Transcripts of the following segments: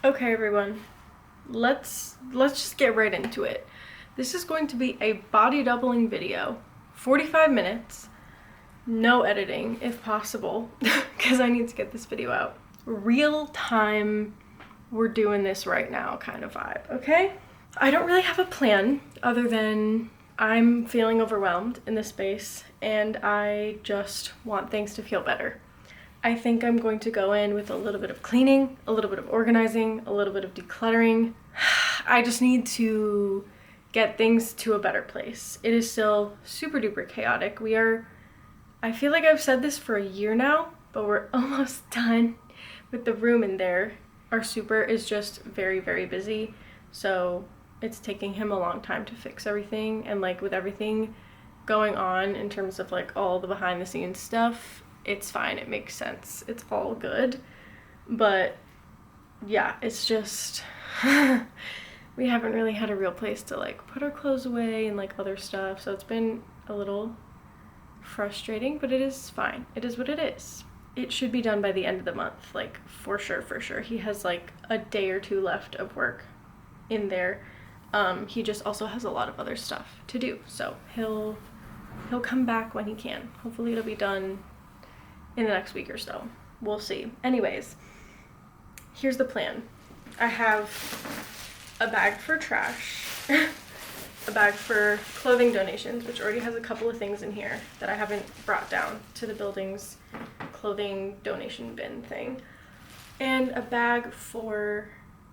Okay, everyone, let's just get right into it. This is going to be a body doubling video, 45 minutes, no editing if possible, because I need to get this video out. Real time, we're doing this right now kind of vibe, okay? I don't really have a plan other than I'm feeling overwhelmed in this space and I just want things to feel better. I think I'm going to go in with a little bit of cleaning, a little bit of organizing, a little bit of decluttering. I just need to get things to a better place. It is still super duper chaotic. I feel like I've said this for a year now, but we're almost done with the room in there. Our super is just very, very busy. So it's taking him a long time to fix everything. And like with everything going on in terms of like all the behind the scenes stuff, it's fine, it makes sense, it's all good. But yeah, it's just we haven't really had a real place to like put our clothes away and like other stuff, so it's been a little frustrating, but it is fine. It is what it is. It should be done by the end of the month, like for sure. He has like a day or two left of work in there. He just also has a lot of other stuff to do, so he'll come back when he can. Hopefully it'll be done in the next week or so. We'll see. Anyways, here's the plan. I have a bag for trash, a bag for clothing donations, which already has a couple of things in here that I haven't brought down to the building's clothing donation bin thing, and a bag for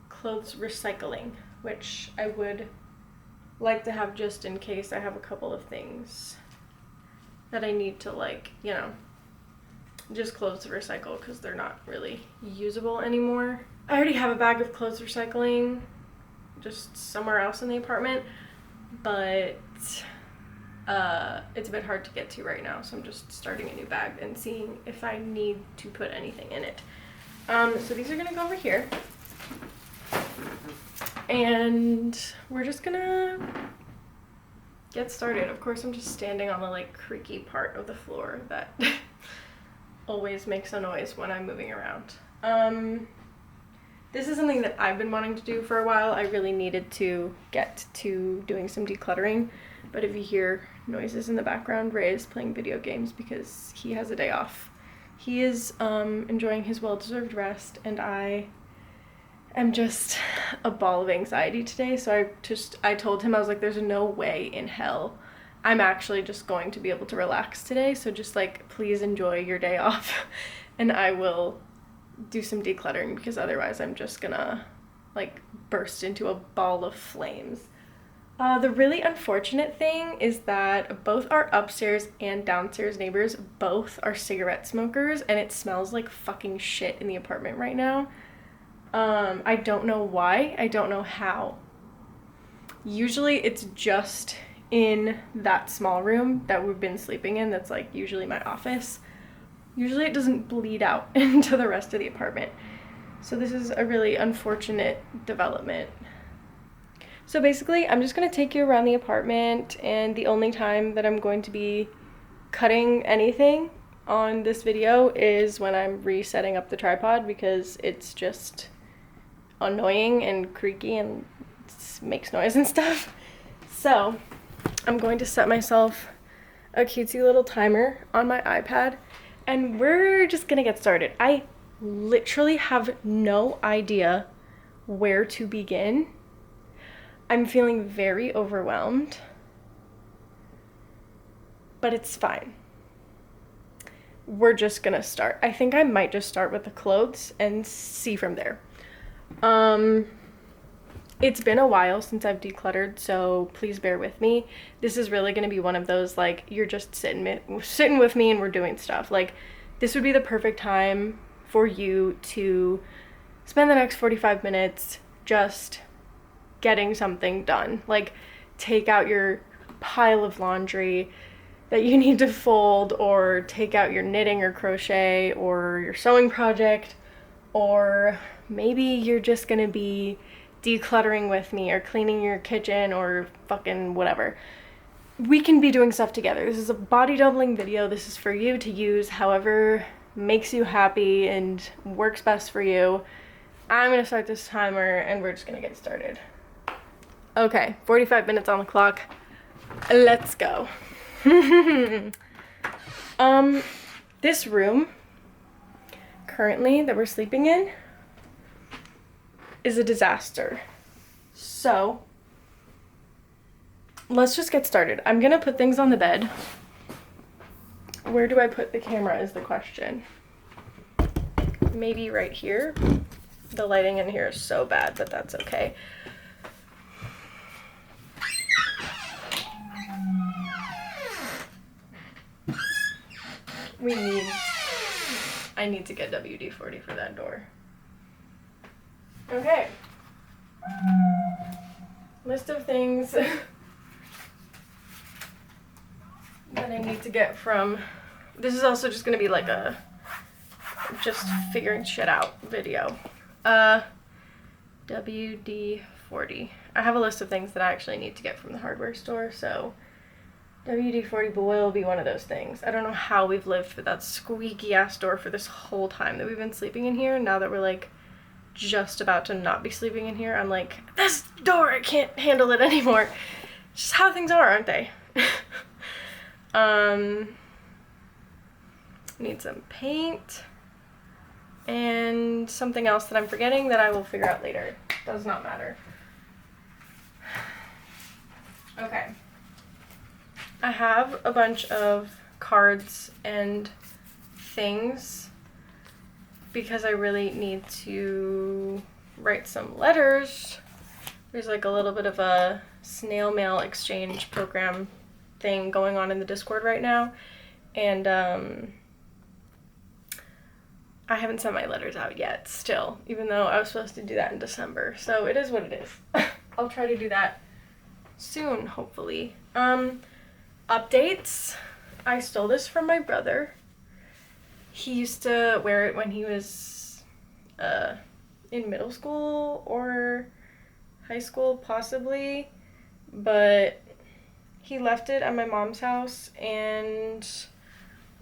clothes recycling, which I would like to have just in case I have a couple of things that I need to like, you know, just clothes to recycle because they're not really usable anymore. I already have a bag of clothes recycling just somewhere else in the apartment, but it's a bit hard to get to right now, so I'm just starting a new bag and seeing if I need to put anything in it. So these are gonna go over here, and we're just gonna get started. Of course, I'm just standing on the like creaky part of the floor that always makes a noise when I'm moving around. This is something that I've been wanting to do for a while. I really needed to get to doing some decluttering, but if you hear noises in the background, Ray is playing video games because he has a day off. He is enjoying his well-deserved rest, and I am just a ball of anxiety today, so I told him, I was like, there's no way in hell I'm actually just going to be able to relax today, so just like please enjoy your day off and I will do some decluttering, because otherwise I'm just gonna like burst into a ball of flames. The really unfortunate thing is that both our upstairs and downstairs neighbors both are cigarette smokers, and it smells like fucking shit in the apartment right now. I don't know why, I don't know how. Usually it's just in that small room that we've been sleeping in that's like usually my office. Usually it doesn't bleed out into the rest of the apartment. So this is a really unfortunate development. So basically I'm just gonna take you around the apartment, and the only time that I'm going to be cutting anything on this video is when I'm resetting up the tripod, because it's just annoying and creaky and makes noise and stuff. So I'm going to set myself a cutesy little timer on my iPad, and we're just gonna get started. I literally have no idea where to begin. I'm feeling very overwhelmed, but it's fine. We're just gonna start. I think I might just start with the clothes and see from there. It's been a while since I've decluttered, so please bear with me. This is really going to be one of those, like, you're just sitting with me and we're doing stuff. Like, this would be the perfect time for you to spend the next 45 minutes just getting something done. Like, take out your pile of laundry that you need to fold, or take out your knitting or crochet or your sewing project, or maybe you're just going to be decluttering with me or cleaning your kitchen or fucking whatever. We can be doing stuff together. This is a body doubling video. This is for you to use however makes you happy and works best for you. I'm gonna start this timer and we're just gonna get started. Okay, 45 minutes on the clock. Let's go. This room currently that we're sleeping in is a disaster. So let's just get started. I'm gonna put things on the bed. Where do I put the camera is the question. Maybe right here. The lighting in here is so bad, but that's okay. I need to get WD-40 for that door. Okay. List of things that I need to get from, this is also just gonna be like a just figuring shit out video. WD-40. I have a list of things that I actually need to get from the hardware store, so WD-40 will be one of those things. I don't know how we've lived with that squeaky ass door for this whole time that we've been sleeping in here. Now that we're like just about to not be sleeping in here, I'm like, this door, I can't handle it anymore. It's just how things are, aren't they? Need some paint and something else that I'm forgetting that I will figure out later. Does not matter. Okay. I have a bunch of cards and things because I really need to write some letters. There's like a little bit of a snail mail exchange program thing going on in the Discord right now, and I haven't sent my letters out yet still, even though I was supposed to do that in December, so it is what it is. I'll try to do that soon, hopefully. Updates. I stole this from my brother. He used to wear it when he was in middle school or high school, possibly, but he left it at my mom's house, and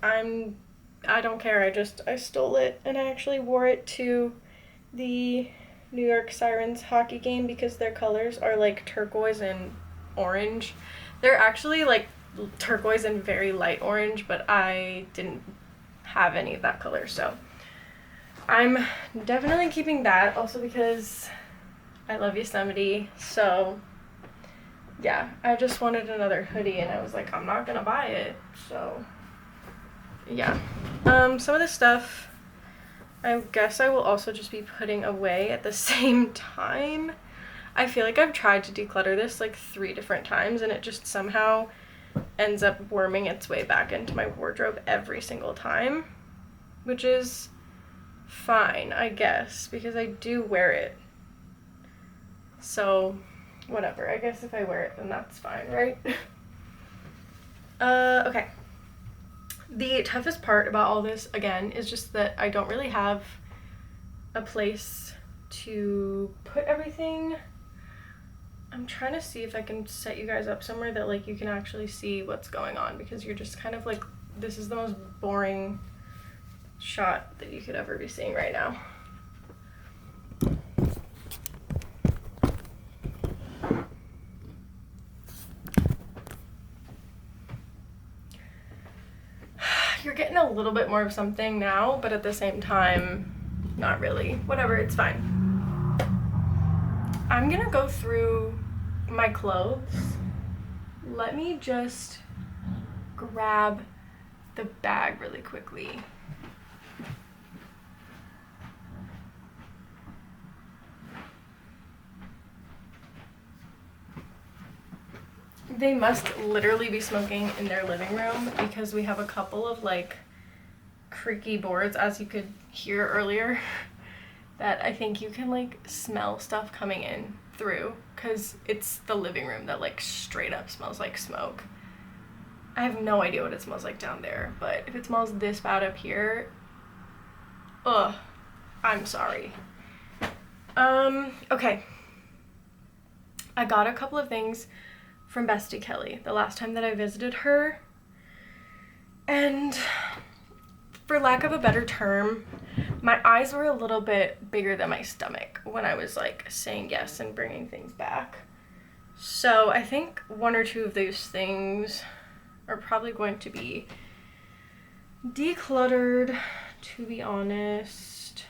I don't care. I stole it, and I actually wore it to the New York Sirens hockey game because their colors are like turquoise and orange. They're actually like turquoise and very light orange, but I didn't have any of that color, so I'm definitely keeping that, also because I love Yosemite. So yeah, I just wanted another hoodie and I was like, I'm not gonna buy it, so yeah. Some of this stuff I guess I will also just be putting away at the same time. I feel like I've tried to declutter this like 3 different times and it just somehow ends up worming its way back into my wardrobe every single time, which is fine, I guess, because I do wear it. So whatever, I guess if I wear it then that's fine, right? Okay. The toughest part about all this, again, is just that I don't really have a place to put everything. I'm trying to see if I can set you guys up somewhere that like you can actually see what's going on, because you're just kind of like, this is the most boring shot that you could ever be seeing right now. You're getting a little bit more of something now, but at the same time, not really. Whatever, it's fine. I'm gonna go through my clothes. Let me just grab the bag really quickly. They must literally be smoking in their living room because we have a couple of like creaky boards, as you could hear earlier, that I think you can like smell stuff coming in through, because it's the living room that like straight up smells like smoke. I have no idea what it smells like down there, but if it smells this bad up here, ugh, I'm sorry. Okay. I got a couple of things from Bestie Kelly the last time that I visited her, and for lack of a better term, My eyes were a little bit bigger than my stomach when I was like saying yes and bringing things back. So I think one or two of those things are probably going to be decluttered, to be honest.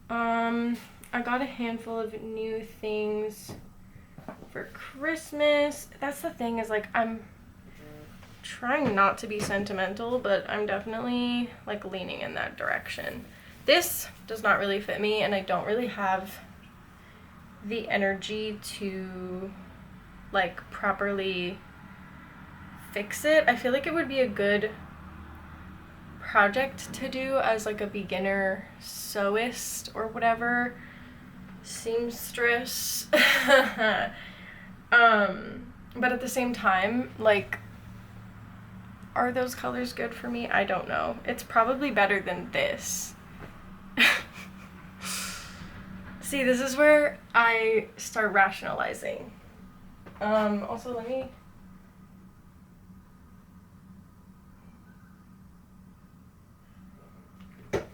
I got a handful of new things for Christmas. That's the thing, is like I'm trying not to be sentimental, but I'm definitely like leaning in that direction. This does not really fit me, and I don't really have the energy to like properly fix it. I feel like it would be a good project to do as like a beginner sewist or whatever, seamstress. But at the same time, like, are those colors good for me? I don't know. It's probably better than this. See, this is where I start rationalizing. Also, let me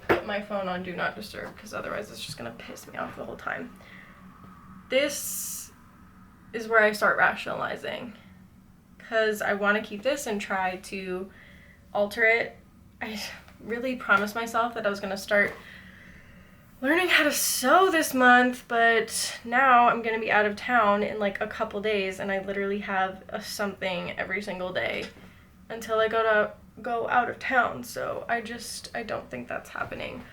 put my phone on Do Not Disturb, because otherwise it's just gonna piss me off the whole time. This is where I start rationalizing, because I want to keep this and try to alter it. I really promised myself that I was gonna start learning how to sew this month, but now I'm gonna be out of town in like a couple days, and I literally have something every single day until I go out of town. So I don't think that's happening.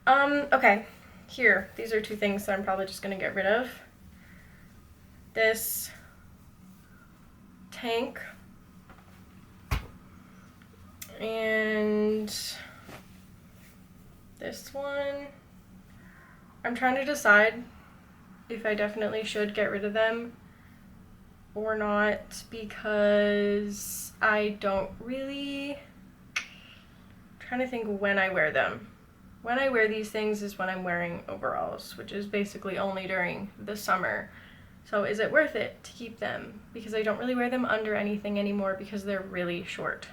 Okay, here, these are two things that I'm probably just gonna get rid of. This tank and this one. I'm trying to decide if I definitely should get rid of them or not, because I don't really, I'm trying to think when I wear them. When I wear these things is when I'm wearing overalls, which is basically only during the summer. So is it worth it to keep them? Because I don't really wear them under anything anymore because they're really short.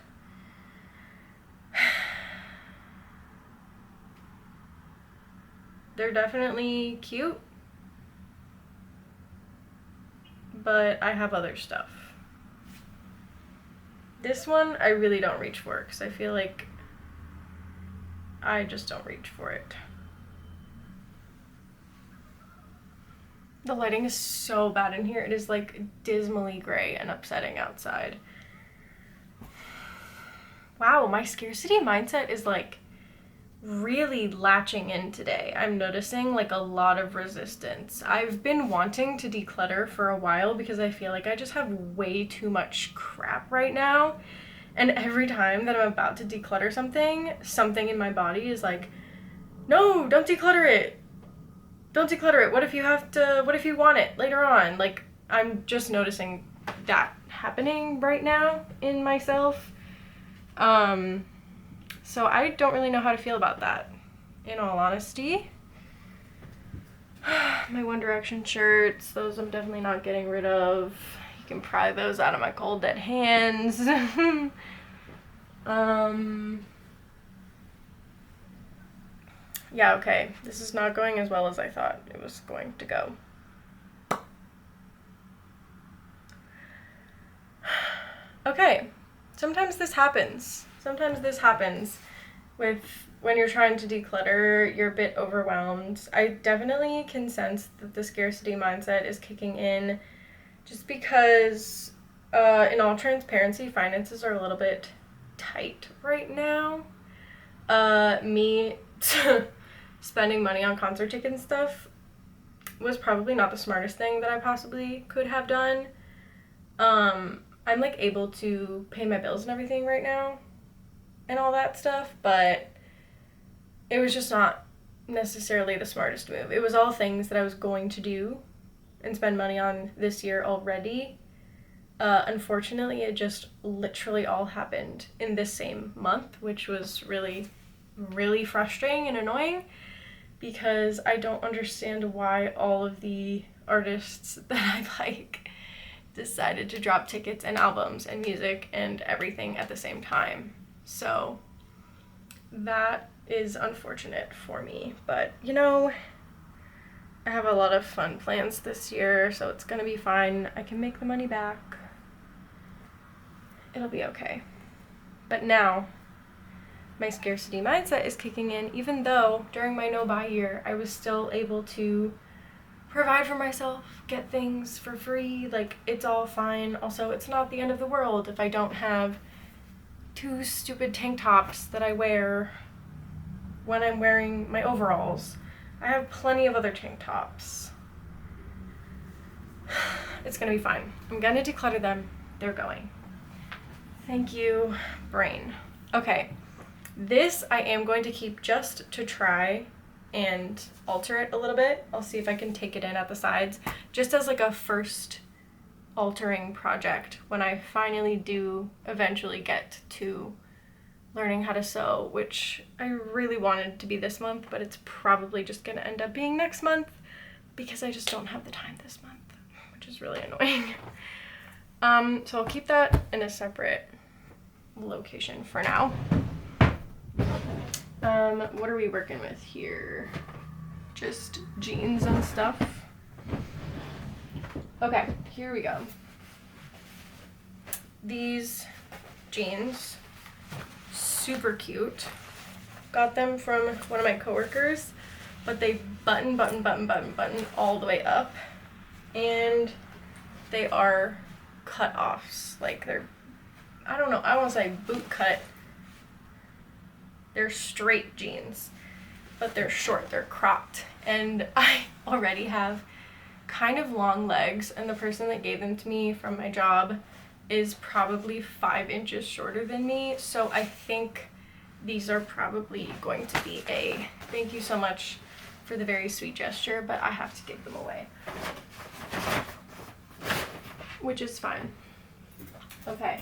They're definitely cute, but I have other stuff. This one I really don't reach for, because I feel like I just don't reach for it. The lighting is so bad in here. It is like dismally gray and upsetting outside. Wow, my scarcity mindset is like really latching in today. I'm noticing like a lot of resistance. I've been wanting to declutter for a while because I feel like I just have way too much crap right now. And every time that I'm about to declutter something in my body is like, no, don't declutter it. Don't declutter it. What if you want it later on? Like, I'm just noticing that happening right now in myself. So I don't really know how to feel about that, in all honesty. My One Direction shirts, those I'm definitely not getting rid of. You can pry those out of my cold dead hands. Yeah, okay. This is not going as well as I thought it was going to go. Okay, sometimes this happens. Sometimes this happens with when you're trying to declutter, you're a bit overwhelmed. I definitely can sense that the scarcity mindset is kicking in just because, in all transparency, finances are a little bit tight right now. Me spending money on concert tickets and stuff was probably not the smartest thing that I possibly could have done. I'm like able to pay my bills and everything right now and all that stuff, but it was just not necessarily the smartest move. It was all things that I was going to do and spend money on this year already. Unfortunately, it just literally all happened in this same month, which was really, really frustrating and annoying, because I don't understand why all of the artists that I like decided to drop tickets and albums and music and everything at the same time. So that is unfortunate for me, but you know, I have a lot of fun plans this year, so it's gonna be fine. I can make the money back. It'll be okay. But now, my scarcity mindset is kicking in, even though during my no-buy year, I was still able to provide for myself, get things for free, like, it's all fine. Also, it's not the end of the world if I don't have 2 stupid tank tops that I wear when I'm wearing my overalls. I have plenty of other tank tops. It's gonna be fine. I'm gonna declutter them. They're going. Thank you, brain. Okay, this I am going to keep just to try and alter it a little bit. I'll see if I can take it in at the sides, just as like a first altering project when I finally do eventually get to learning how to sew, which I really wanted to be this month, but it's probably just gonna end up being next month because I just don't have the time this month, which is really annoying. So I'll keep that in a separate location for now. What are we working with here? Just jeans and stuff. Okay, here we go. These jeans, super cute. Got them from one of my coworkers, but they button all the way up, and they are cut-offs. Like, they're, I don't know, I want to say boot cut. They're straight jeans, but they're short, they're cropped, and I already have kind of long legs, and the person that gave them to me from my job is probably 5 inches shorter than me, so I think these are probably going to be a thank you so much for the very sweet gesture, but I have to give them away, which is fine. Okay.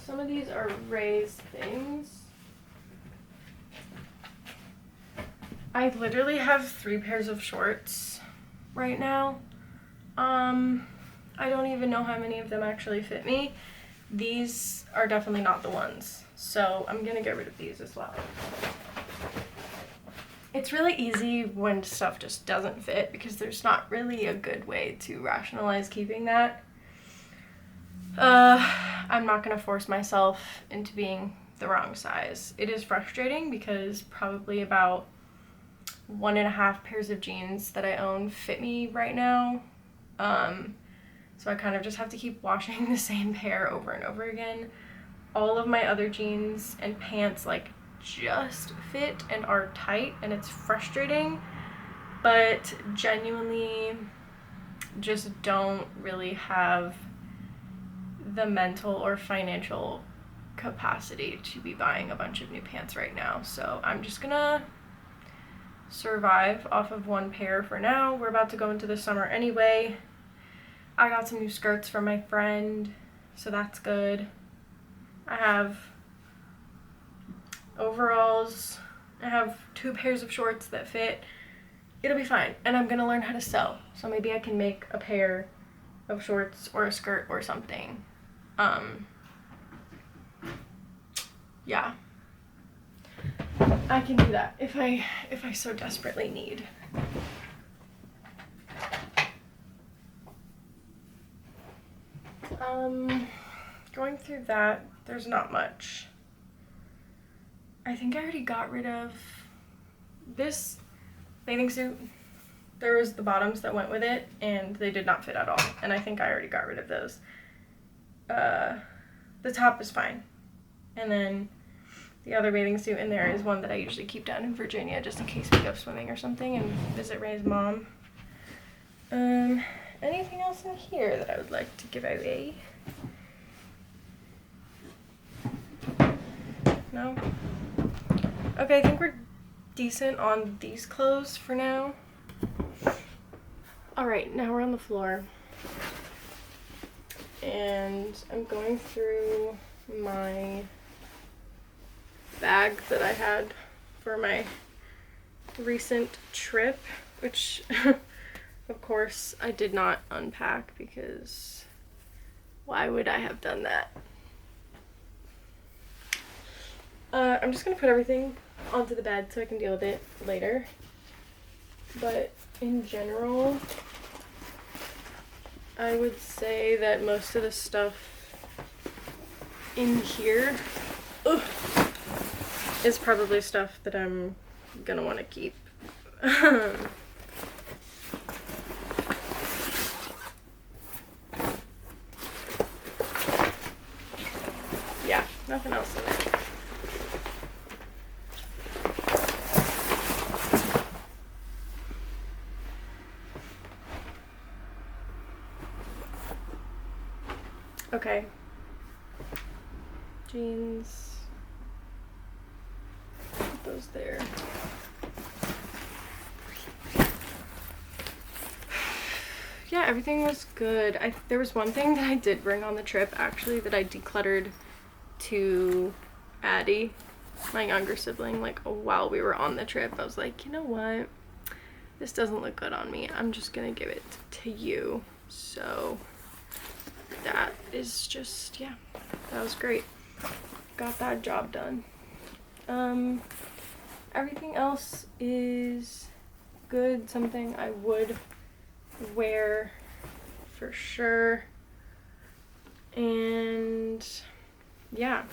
Some of these are raised things. I literally have 3 pairs of shorts right now. I don't even know how many of them actually fit me. These are definitely not the ones, so I'm gonna get rid of these as well. It's really easy when stuff just doesn't fit because there's not really a good way to rationalize keeping that. I'm not gonna force myself into being the wrong size. It is frustrating because probably about 1.5 pairs of jeans that I own fit me right now. So I kind of just have to keep washing the same pair over and over again. All of my other jeans and pants like just fit and are tight, and it's frustrating, but genuinely just don't really have the mental or financial capacity to be buying a bunch of new pants right now. So I'm just gonna survive off of 1 pair for now. We're about to go into the summer anyway. I got some new skirts from my friend, so that's good. I have overalls. I have 2 pairs of shorts that fit. It'll be fine. And I'm gonna learn how to sew. So maybe I can make a pair of shorts or a skirt or something. Yeah. I can do that if I so desperately need. Going through that, there's not much. I think I already got rid of this bathing suit. There was the bottoms that went with it, and they did not fit at all, and I think I already got rid of those. The top is fine, and then the other bathing suit in there is one that I usually keep down in Virginia just in case we go swimming or something and visit Ray's mom. Anything else in here that I would like to give away? No? Okay, I think we're decent on these clothes for now. Alright, now we're on the floor. And I'm going through my bag that I had for my recent trip, which of course I did not unpack because why would I have done that? I'm just gonna put everything onto the bed so I can deal with it later. But in general, I would say that most of the stuff in here is probably stuff that I'm gonna want to keep. Yeah, nothing else in there. Okay. Jeans. Put those there. Yeah, everything was good. There was one thing that I did bring on the trip, actually, that I decluttered to Addie, my younger sibling, like while we were on the trip. I was like, you know what? This doesn't look good on me. I'm just gonna give it to you. So that is just, yeah, that was great. Got that job done. Everything else is good. Something I would wear for sure. And yeah,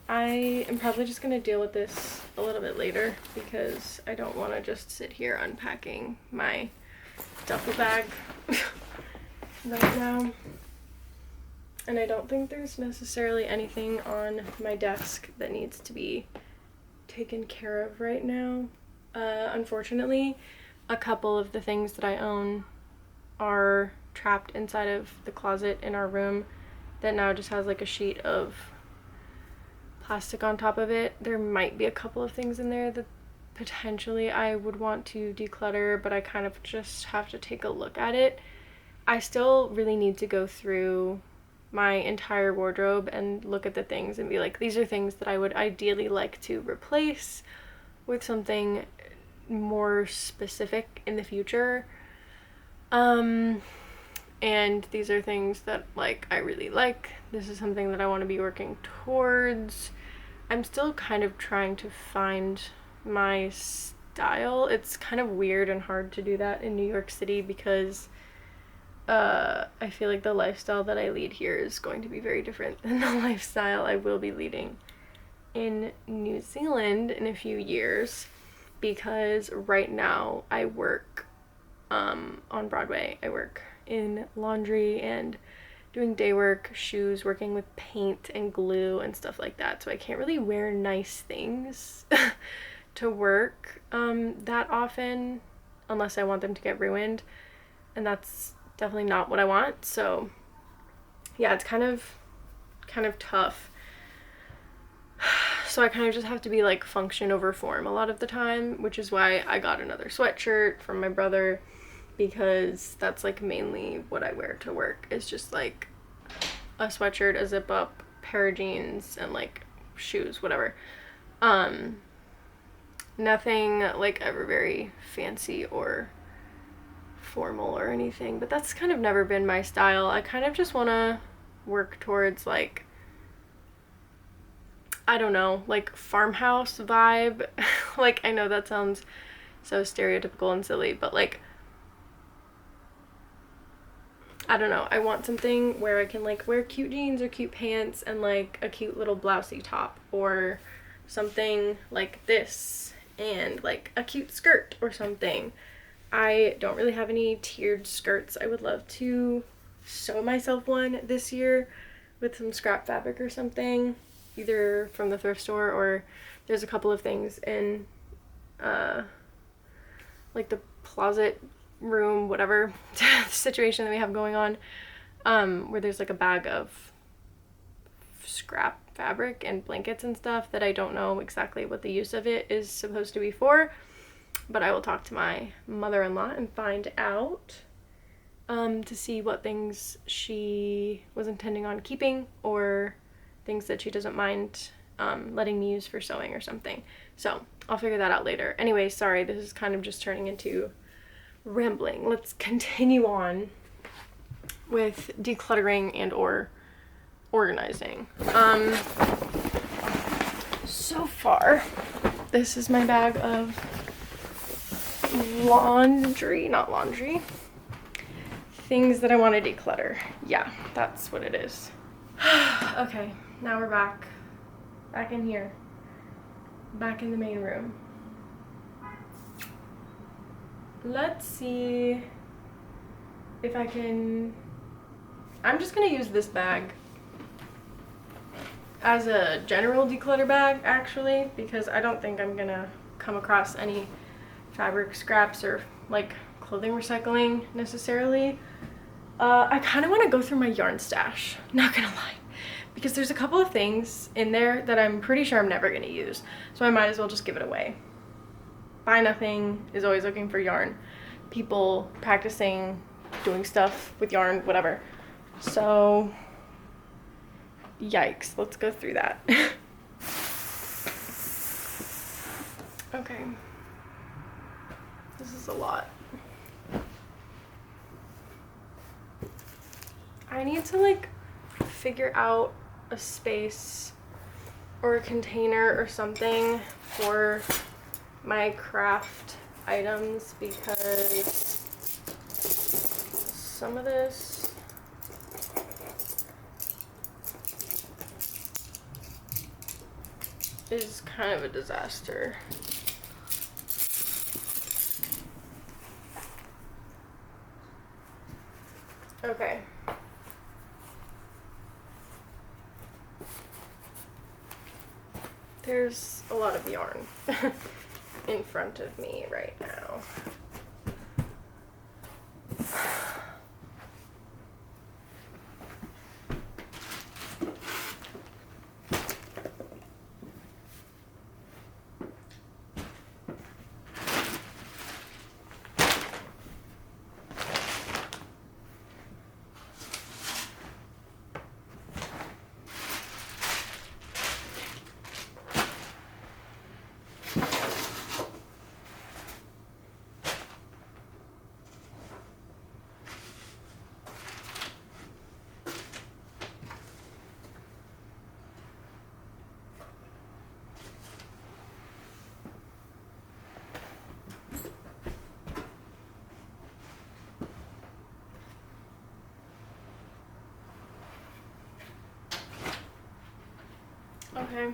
I am probably just gonna deal with this a little bit later because I don't want to just sit here unpacking my duffel bag right now. And I don't think there's necessarily anything on my desk that needs to be taken care of right now. Unfortunately, a couple of the things that I own are trapped inside of the closet in our room that now just has like a sheet of plastic on top of it. There might be a couple of things in there that potentially I would want to declutter, but I kind of just have to take a look at it. I still really need to go through my entire wardrobe and look at the things and be like, these are things that I would ideally like to replace with something more specific in the future. And these are things that like I really like. This is something that I want to be working towards. I'm still kind of trying to find my style. It's kind of weird and hard to do that in New York City because I feel like the lifestyle that I lead here is going to be very different than the lifestyle I will be leading in New Zealand in a few years, because right now I work on Broadway. I work in laundry and doing day work, shoes, working with paint and glue and stuff like that, so I can't really wear nice things to work that often unless I want them to get ruined, and that's definitely not what I want. So yeah, it's kind of tough. So I kind of just have to be like function over form a lot of the time, which is why I got another sweatshirt from my brother, because that's like mainly what I wear to work. It's just like a sweatshirt, a zip up, pair of jeans, and like shoes, whatever. Nothing like ever very fancy or formal or anything, but that's kind of never been my style. I kind of just want to work towards like, I don't know, like farmhouse vibe. Like, I know that sounds so stereotypical and silly, but like, I don't know, I want something where I can like wear cute jeans or cute pants and like a cute little blousey top, or something like this and like a cute skirt or something. I don't really have any tiered skirts. I would love to sew myself one this year with some scrap fabric or something, either from the thrift store, or there's a couple of things in like the closet room, whatever situation that we have going on, where there's like a bag of scrap fabric and blankets and stuff that I don't know exactly what the use of it is supposed to be for. But I will talk to my mother-in-law and find out to see what things she was intending on keeping, or things that she doesn't mind letting me use for sewing or something. So I'll figure that out later. Anyway, sorry, this is kind of just turning into rambling. Let's continue on with decluttering and or organizing. so far, this is my bag of laundry, not laundry, things that I want to declutter. Yeah, that's what it is. Okay, now we're back in here, back in the main room. Let's see if I can, I'm just gonna use this bag as a general declutter bag, actually, because I don't think I'm gonna come across any fabric scraps or like clothing recycling necessarily. I kind of want to go through my yarn stash, not gonna lie, because there's a couple of things in there that I'm pretty sure I'm never gonna use, so I might as well just give it away. Buy Nothing is always looking for yarn, people practicing doing stuff with yarn, whatever. So yikes, let's go through that. Okay, this is a lot. I need to like figure out a space or a container or something for my craft items, because some of this is kind of a disaster. Okay. There's a lot of yarn in front of me right now. Okay.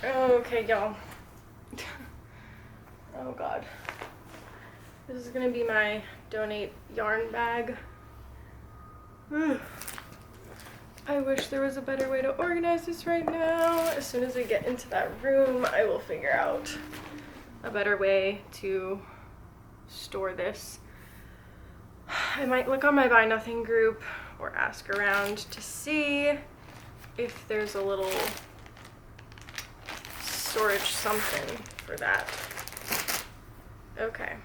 Okay, y'all. Oh god. This is gonna be my donate yarn bag. I wish there was a better way to organize this right now. As soon as I get into that room, I will figure out a better way to store this. I might look on my Buy Nothing group or ask around to see if there's a little storage something for that. Okay.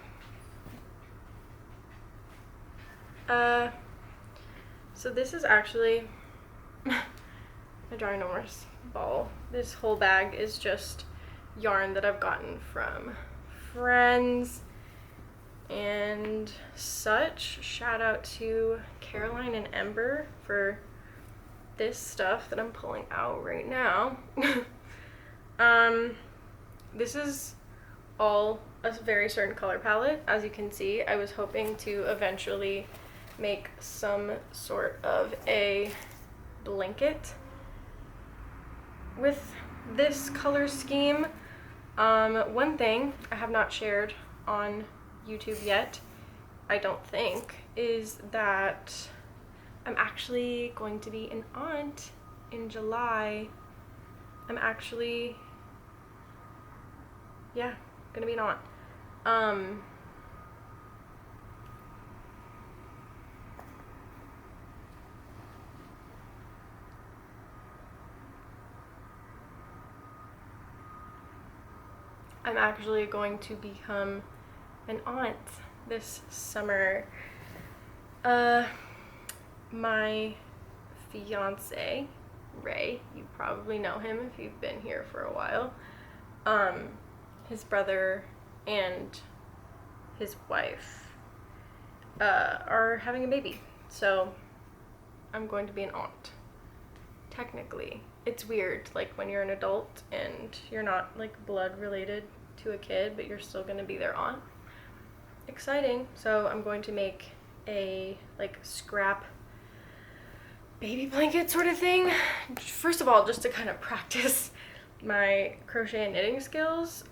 So this is actually a ginormous ball. This whole bag is just yarn that I've gotten from friends and such. Shout out to Caroline and Ember for this stuff that I'm pulling out right now. This is all a very certain color palette. As you can see, I was hoping to eventually make some sort of a blanket with this color scheme. One thing I have not shared on YouTube yet, I don't think, is that I'm actually going to be an aunt in July. I'm actually, yeah, gonna be an aunt. I'm actually going to become an aunt this summer. My fiance, Ray, you probably know him if you've been here for a while. His brother and his wife are having a baby, so I'm going to be an aunt, technically. it's weird, like when you're an adult and you're not like blood related to a kid, but you're still gonna be their aunt. Exciting. So I'm going to make a like scrap baby blanket sort of thing. First of all, just to kind of practice my crochet and knitting skills.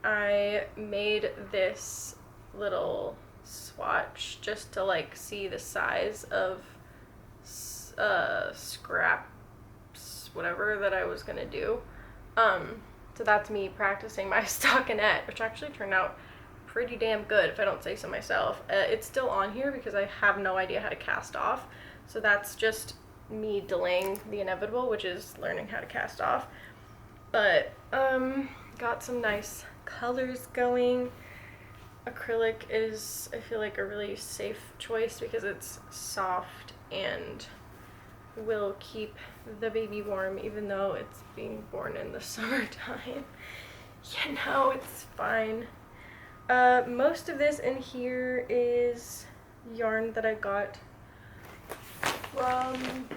I made this little swatch just to like see the size of scraps, whatever that I was gonna do. So that's me practicing my stockinette, which actually turned out pretty damn good if I don't say so myself. It's still on here because I have no idea how to cast off. So that's just me delaying the inevitable, which is learning how to cast off. But got some nice colors going. Acrylic is, I feel like, a really safe choice because it's soft and will keep the baby warm even though it's being born in the summertime. You know, it's fine. Most of this in here is yarn that I got from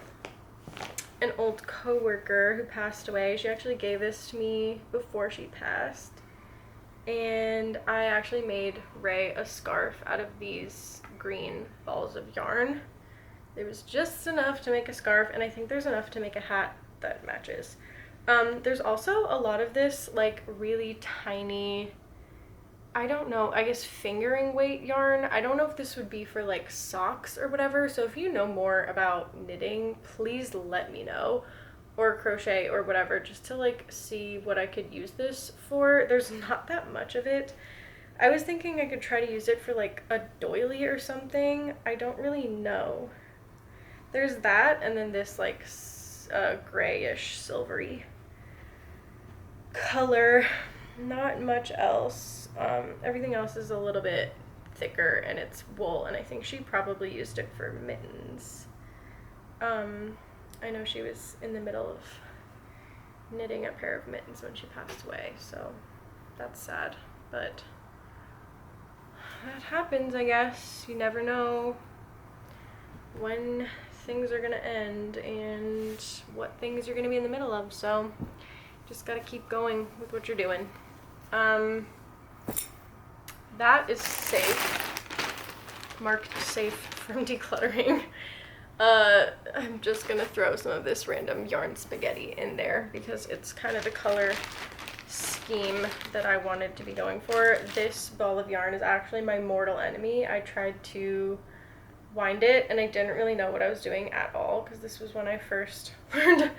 an old coworker who passed away. She actually gave this to me before she passed. And I actually made Ray a scarf out of these green balls of yarn. There was just enough to make a scarf, and I think there's enough to make a hat that matches. There's also a lot of this like really tiny, I don't know, I guess fingering weight yarn. I don't know if this would be for like socks or whatever, so if you know more about knitting, please let me know, or crochet or whatever, just to like see what I could use this for. There's not that much of it. I was thinking I could try to use it for like a doily or something. I don't really know. There's that, and then this like grayish silvery color. Not much else. Everything else is a little bit thicker and it's wool, and I think she probably used it for mittens. I know she was in the middle of knitting a pair of mittens when she passed away, so that's sad, but that happens, I guess. You never know when things are gonna end and what things you're gonna be in the middle of, so just gotta keep going with what you're doing. That is safe, marked safe from decluttering. I'm just gonna throw some of this random yarn spaghetti in there because it's kind of the color scheme that I wanted to be going for. This ball of yarn is actually my mortal enemy. I tried to wind it and I didn't really know what I was doing at all because this was when I first learned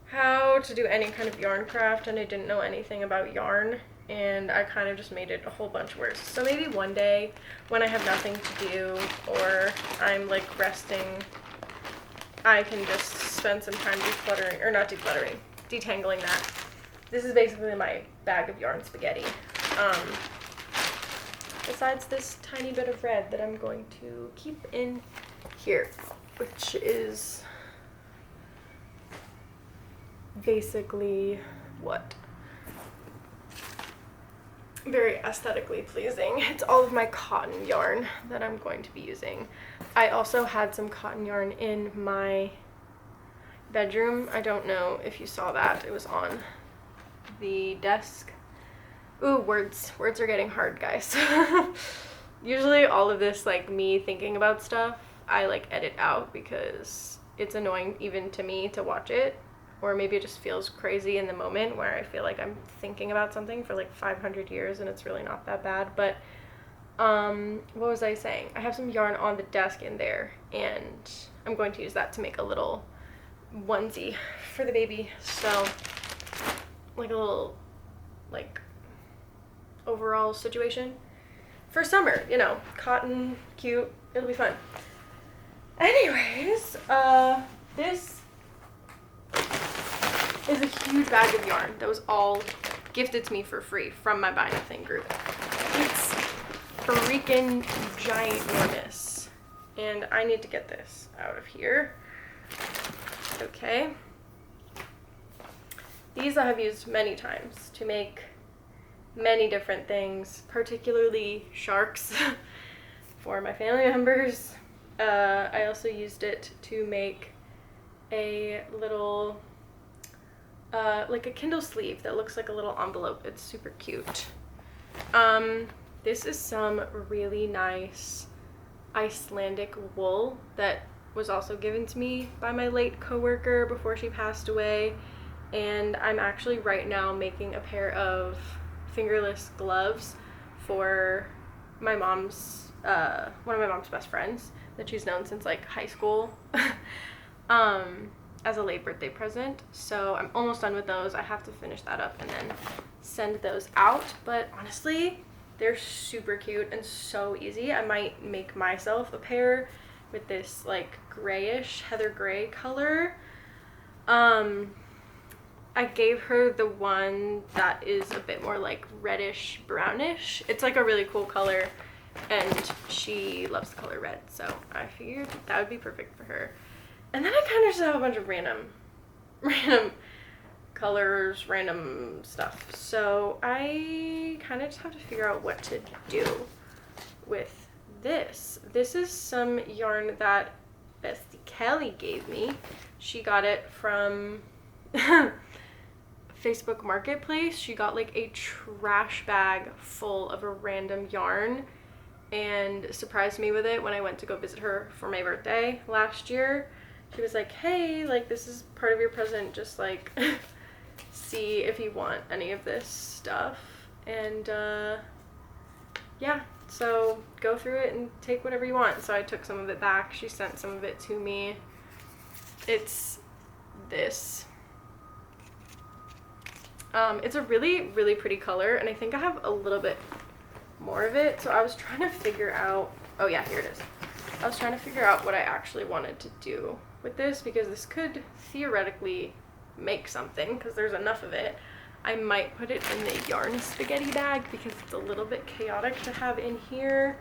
how to do any kind of yarn craft and I didn't know anything about yarn, and I kind of just made it a whole bunch worse. So maybe one day when I have nothing to do or I'm like resting, I can just spend some time decluttering, or not decluttering, detangling that. This is basically my bag of yarn spaghetti. Besides this tiny bit of red that I'm going to keep in here, which is basically what? Very aesthetically pleasing. It's all of my cotton yarn that I'm going to be using. I also had some cotton yarn in my bedroom. I don't know if you saw that. It was on the desk. Ooh, words are getting hard, guys. Usually all of this, like me thinking about stuff, I like edit out because it's annoying even to me to watch it, or maybe it just feels crazy in the moment where I feel like I'm thinking about something for like 500 years and it's really not that bad. But what was I saying? I have some yarn on the desk in there and I'm going to use that to make a little onesie for the baby. So like a little like overall situation for summer, you know, cotton, cute, it'll be fun. Anyways, this is a huge bag of yarn that was all gifted to me for free from my Buy Nothing group. It's freaking ginormous, and I need to get this out of here. Okay. These I have used many times to make many different things, particularly sharks for my family members. I also used it to make a little, like a Kindle sleeve that looks like a little envelope. It's super cute. This is some really nice Icelandic wool that was also given to me by my late coworker before she passed away. And I'm actually right now making a pair of fingerless gloves for my mom's, one of my mom's best friends that she's known since like high school, as a late birthday present. So I'm almost done with those. I have to finish that up and then send those out. But honestly, they're super cute and so easy. I might make myself a pair with this like grayish heather gray color. I gave her the one that is a bit more like reddish brownish. It's like a really cool color and she loves the color red, so I figured that would be perfect for her. And then I kind of just have a bunch of random colors, random stuff. So I kind of just have to figure out what to do with this. This is some yarn that Bestie Kelly gave me. She got it from Facebook Marketplace. She got like a trash bag full of a random yarn and surprised me with it when I went to go visit her for my birthday last year. She was like, hey, like this is part of your present, just like see if you want any of this stuff. And yeah, so go through it and take whatever you want. So I took some of it back. She sent some of it to me. It's this. It's a really, really pretty color, and I think I have a little bit more of it. So I was trying to figure out, oh yeah, here it is. I was trying to figure out what I actually wanted to do with this, because this could theoretically make something because there's enough of it. I might put it in the yarn spaghetti bag because it's a little bit chaotic to have in here.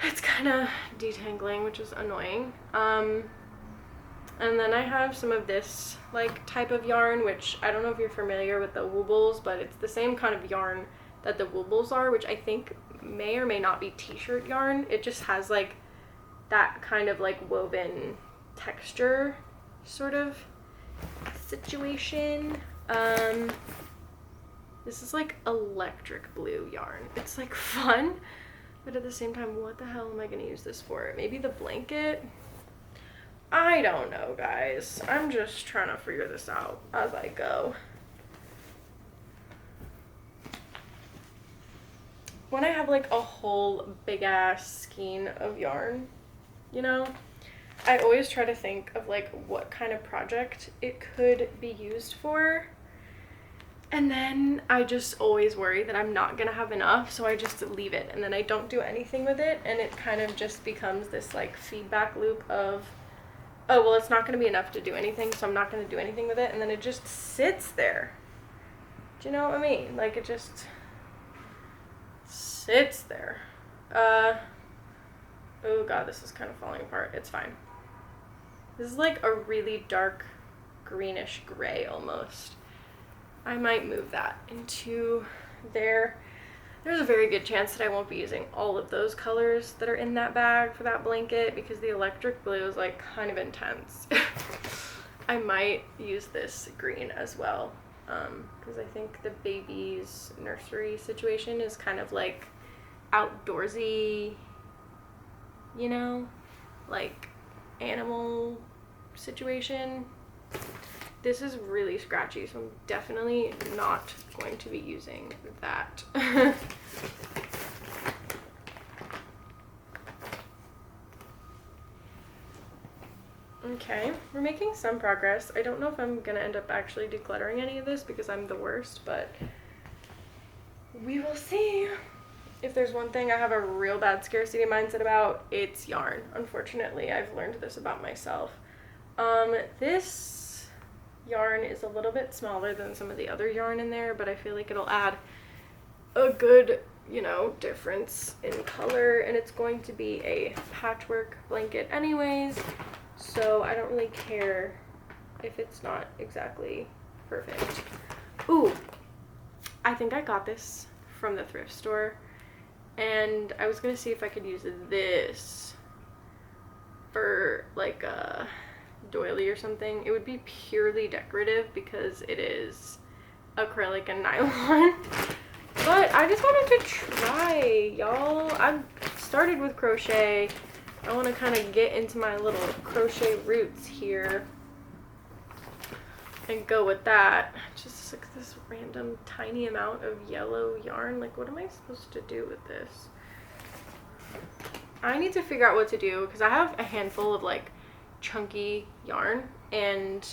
It's kind of detangling, which is annoying. And then I have some of this like type of yarn, which I don't know if you're familiar with the woobles, but it's the same kind of yarn that the woobles are, which I think may or may not be t-shirt yarn. It just has like that kind of like woven texture sort of situation. This is like electric blue yarn. It's like fun, but at the same time, what the hell am I gonna use this for? Maybe the blanket? I don't know, guys. I'm just trying to figure this out as I go. When I have like a whole big ass skein of yarn, you know, I always try to think of like what kind of project it could be used for. And then I just always worry that I'm not gonna have enough, so I just leave it and then I don't do anything with it, and it kind of just becomes this like feedback loop of, oh, well, it's not gonna be enough to do anything, so I'm not gonna do anything with it, and then it just sits there. Do you know what I mean? Like, it just sits there. Oh god, this is kind of falling apart. It's fine. This is like a really dark greenish gray almost. I might move that into there. There's a very good chance that I won't be using all of those colors that are in that bag for that blanket because the electric blue is like kind of intense. I might use this green as well because I think the baby's nursery situation is kind of like outdoorsy, you know, like animal situation. This is really scratchy, so I'm definitely not going to be using that. Okay, we're making some progress. I don't know if I'm gonna end up actually decluttering any of this because I'm the worst, but we will see. If there's one thing I have a real bad scarcity mindset about, it's yarn. Unfortunately, I've learned this about myself. This yarn is a little bit smaller than some of the other yarn in there, but I feel like it'll add a good, you know, difference in color, and it's going to be a patchwork blanket anyways, so I don't really care if it's not exactly perfect. Ooh, I think I got this from the thrift store, and I was gonna see if I could use this for like a doily or something. It would be purely decorative because it is acrylic and nylon. But I just wanted to try, y'all. I've started with crochet. I want to kind of get into my little crochet roots here and go with that. Just like this random tiny amount of yellow yarn. Like, what am I supposed to do with this? I need to figure out what to do because I have a handful of like chunky yarn, and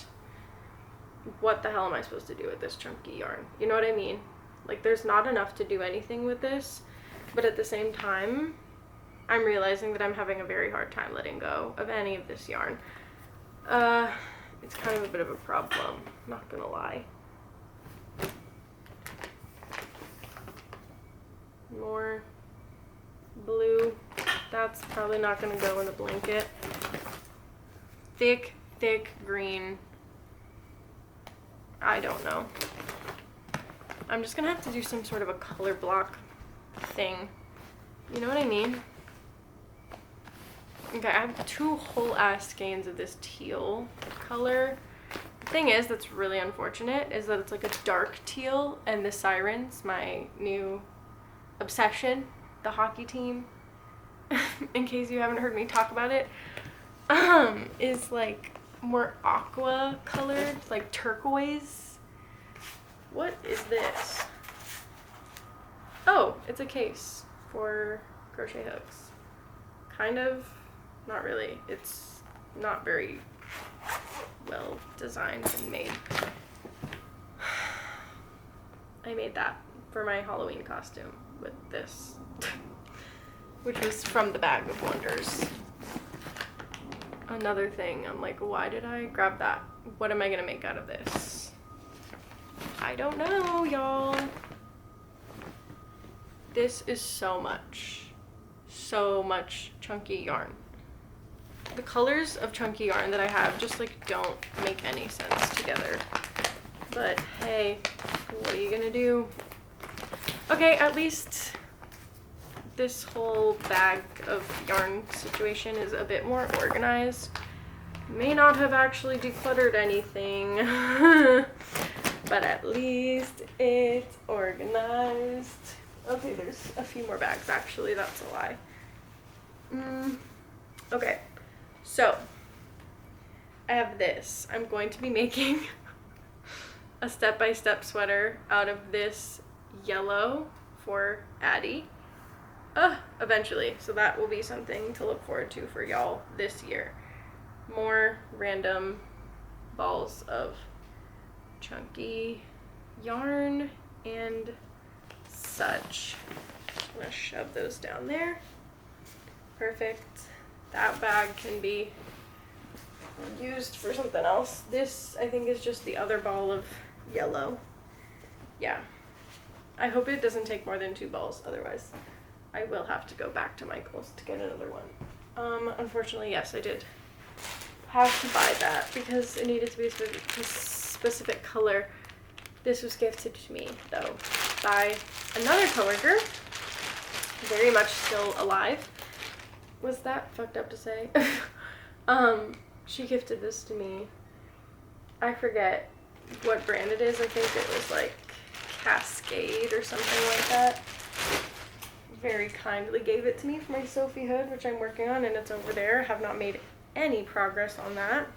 what the hell am I supposed to do with this chunky yarn? You know what I mean? Like, there's not enough to do anything with this, but at the same time, I'm realizing that I'm having a very hard time letting go of any of this yarn. It's kind of a bit of a problem, not gonna lie. More blue. That's probably not gonna go in the blanket. Thick green. I don't know. I'm just gonna have to do some sort of a color block thing. You know what I mean? Okay, I have 2 whole ass skeins of this teal color. The thing is, that's really unfortunate, is that it's like a dark teal, and the Sirens, my new obsession, the hockey team, in case you haven't heard me talk about it, is like more aqua colored, like turquoise. What is this? Oh, it's a case for crochet hooks. Kind of, not really. It's not very well designed and made. I made that for my Halloween costume with this, which was from the Bag of Wonders. Another thing, I'm like, why did I grab that? What am I gonna make out of this? I don't know, y'all. This is so much chunky yarn. The colors of chunky yarn that I have just like don't make any sense together. But hey, what are you gonna do? Okay, at least this whole bag of yarn situation is a bit more organized. May not have actually decluttered anything, but at least it's organized. Okay, there's a few more bags actually, that's a lie. Okay, so I have this. I'm going to be making a step-by-step sweater out of this yellow for Addie. Eventually, so that will be something to look forward to for y'all this year. More random balls of chunky yarn and such. I'm gonna shove those down there. Perfect. That bag can be used for something else. This, I think, is just the other ball of yellow. Yeah. I hope it doesn't take more than 2 balls, otherwise I will have to go back to Michael's to get another one. Unfortunately, yes, I did have to buy that because it needed to be a specific color. This was gifted to me, though, by another coworker, very much still alive. Was that fucked up to say? She gifted this to me. I forget what brand it is. I think it was like Cascade or something like that. Very kindly gave it to me for my Sophie hood, which I'm working on, and it's over there. I have not made any progress on that.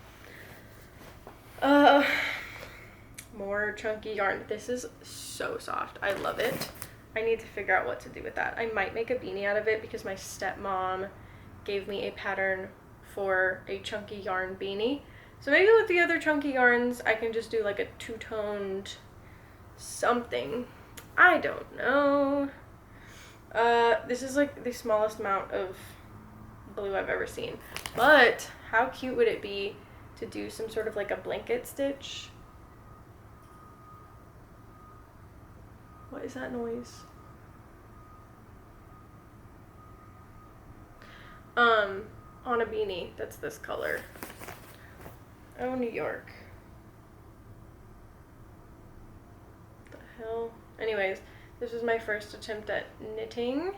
More chunky yarn. This is so soft. I love it. I need to figure out what to do with that. I might make a beanie out of it because my stepmom gave me a pattern for a chunky yarn beanie. So maybe with the other chunky yarns, I can just do like a 2-toned something. I don't know. This is like the smallest amount of blue I've ever seen. But how cute would it be to do some sort of like a blanket stitch? What is that noise? On a beanie that's this color. Oh, New York. What the hell? Anyways, this was my first attempt at knitting.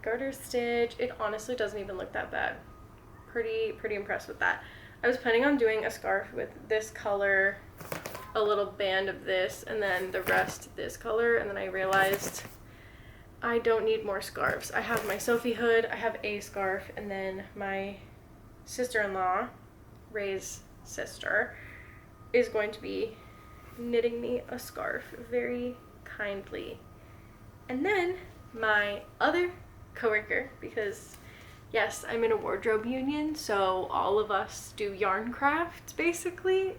Garter stitch. It honestly doesn't even look that bad. Pretty impressed with that. I was planning on doing a scarf with this color, a little band of this, and then the rest this color, and then I realized I don't need more scarves. I have my Sophie hood, I have a scarf, and then my sister-in-law, Ray's sister, is going to be knitting me a scarf very kindly. And then my other coworker, because yes, I'm in a wardrobe union, so all of us do yarn crafts basically.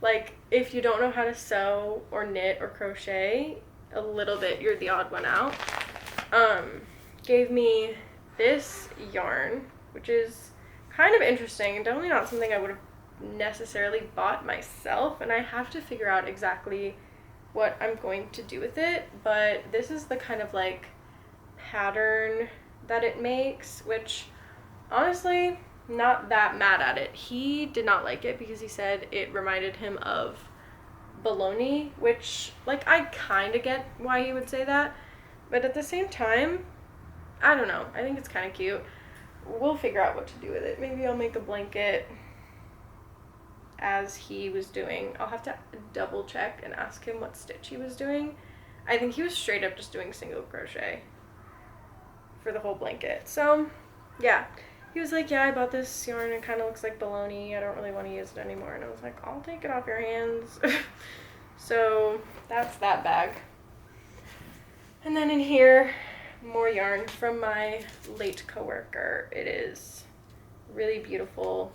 Like, if you don't know how to sew or knit or crochet a little bit, you're the odd one out. Gave me this yarn, which is kind of interesting and definitely not something I would have necessarily bought myself, and I have to figure out exactly what I'm going to do with it, but this is the kind of like pattern that it makes, which honestly, not that mad at it. He did not like it because he said it reminded him of bologna, which, like, I kind of get why he would say that, but at the same time, I don't know. I think it's kind of cute. We'll figure out what to do with it. Maybe I'll make a blanket as he was doing. I'll have to double check and ask him what stitch he was doing. I think he was straight up just doing single crochet for the whole blanket. So yeah, he was like, yeah, I bought this yarn, it kind of looks like bologna, I don't really want to use it anymore. And I was like, I'll take it off your hands. So that's that bag. And then in here, more yarn from my late coworker. It is really beautiful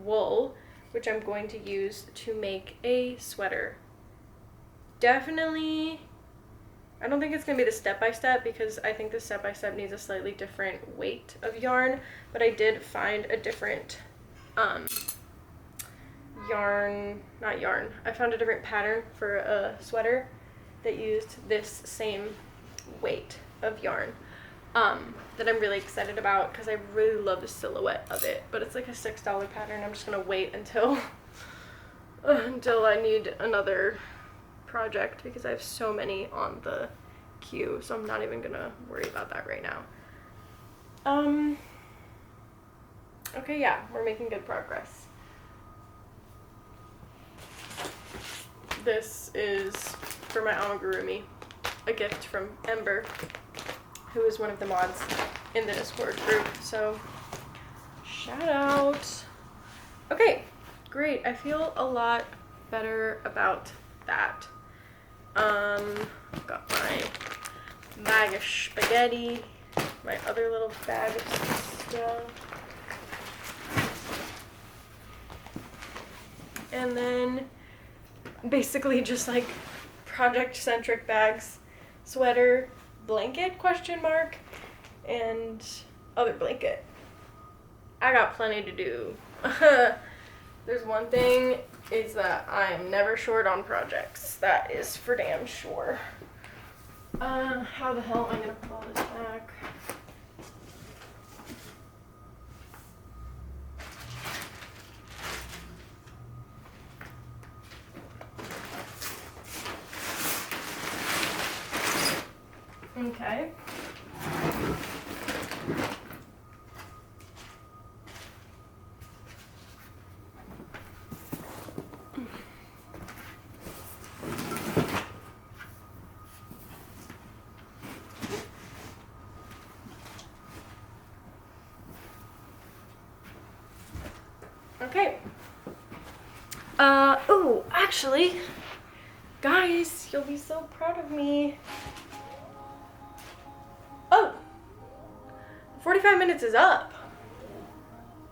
wool, which I'm going to use to make a sweater. Definitely, I don't think it's going to be the step-by-step because I think the step-by-step needs a slightly different weight of yarn, but I did find a different I found a different pattern for a sweater that used this same weight of yarn that I'm really excited about because I really love the silhouette of it, but it's like a $6 pattern. I'm just gonna wait until I need another project because I have so many on the queue, so I'm not even gonna worry about that right now. Okay, yeah, we're making good progress. This is for my amigurumi, a gift from Ember, who is one of the mods in the Discord group, so shout out. Okay, great. I feel a lot better about that. Got my bag of spaghetti, my other little bag of stuff, and then basically just like project-centric bags, sweater, blanket, question mark, and other blanket. I got plenty to do. There's one thing, is that I am never short on projects. That is for damn sure. How the hell am I gonna put all this back? Okay. Okay. Oh, actually, guys, you'll be so proud of me. Oh, 45 minutes is up.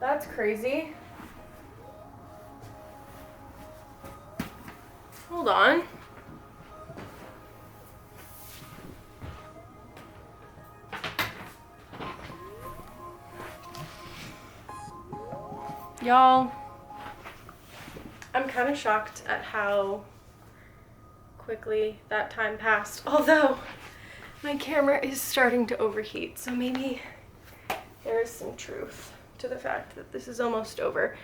That's crazy. Hold on. Y'all, I'm kind of shocked at how quickly that time passed, although my camera is starting to overheat, so maybe there is some truth to the fact that this is almost over.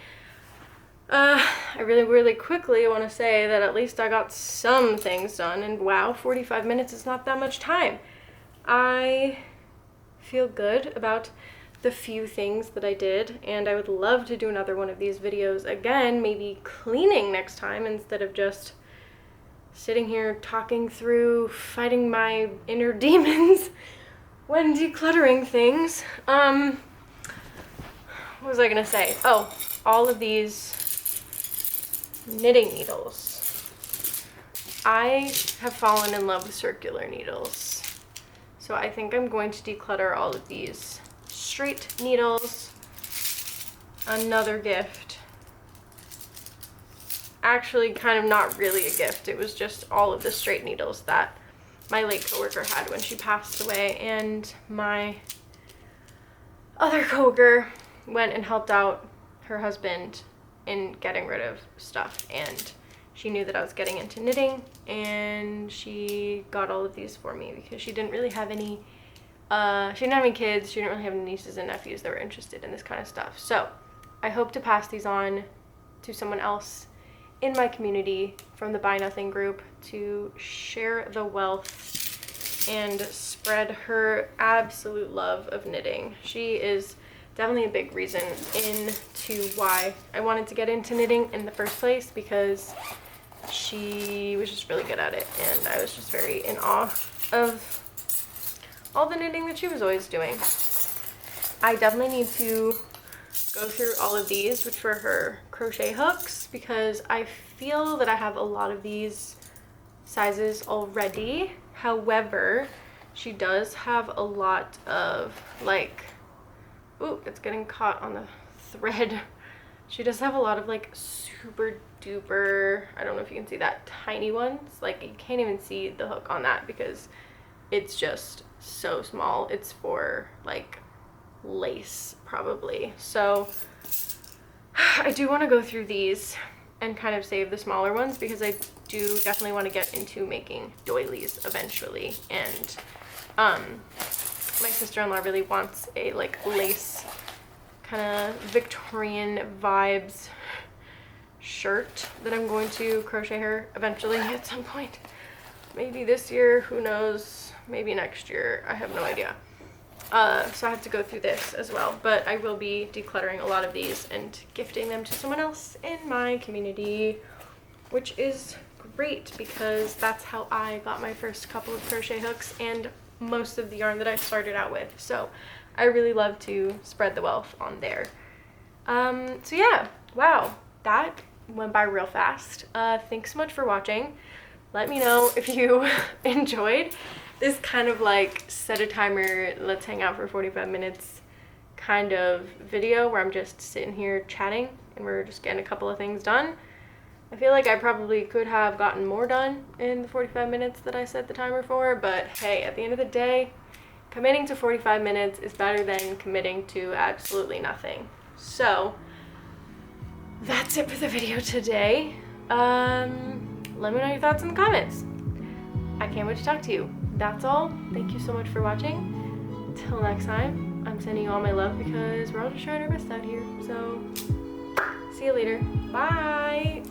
I really quickly want to say that at least I got some things done, and wow, 45 minutes is not that much time. I feel good about the few things that I did, and I would love to do another one of these videos again, maybe cleaning next time instead of just sitting here talking through fighting my inner demons when decluttering things. What was I gonna say? Oh, all of these knitting needles. I have fallen in love with circular needles, so I think I'm going to declutter all of these straight needles. Another gift. Actually, kind of not really a gift. It was just all of the straight needles that my late coworker had when she passed away, and my other coworker went and helped out her husband in getting rid of stuff, and she knew that I was getting into knitting, and she got all of these for me because she didn't really have any she didn't have any kids, she didn't really have any nieces and nephews that were interested in this kind of stuff. So I hope to pass these on to someone else in my community from the Buy Nothing group to share the wealth and spread her absolute love of knitting. She is definitely a big reason into why I wanted to get into knitting in the first place, because she was just really good at it, and I was just very in awe of all the knitting that she was always doing. I definitely need to go through all of these, which were her crochet hooks, because I feel that I have a lot of these sizes already. However, she does have a lot of, like, ooh, it's getting caught on the thread. She does have a lot of like super duper, I don't know if you can see that, tiny ones. Like, you can't even see the hook on that because it's just so small. It's for like lace probably. So I do want to go through these and kind of save the smaller ones, because I do definitely want to get into making doilies eventually. And my sister-in-law really wants a like lace kind of Victorian vibes shirt that I'm going to crochet her eventually at some point. Maybe this year, who knows, maybe next year, I have no idea. So I have to go through this as well, but I will be decluttering a lot of these and gifting them to someone else in my community, which is great because that's how I got my first couple of crochet hooks and most of the yarn that I started out with. So I really love to spread the wealth on there. So yeah, wow, that went by real fast. Thanks so much for watching. Let me know if you enjoyed this kind of like set a timer, let's hang out for 45 minutes kind of video where I'm just sitting here chatting and we're just getting a couple of things done. I feel like I probably could have gotten more done in the 45 minutes that I set the timer for, but hey, at the end of the day, committing to 45 minutes is better than committing to absolutely nothing. So that's it for the video today. Let me know your thoughts in the comments. I can't wait to talk to you. That's all. Thank you so much for watching. Till next time, I'm sending you all my love because we're all just trying our best out here. So see you later. Bye.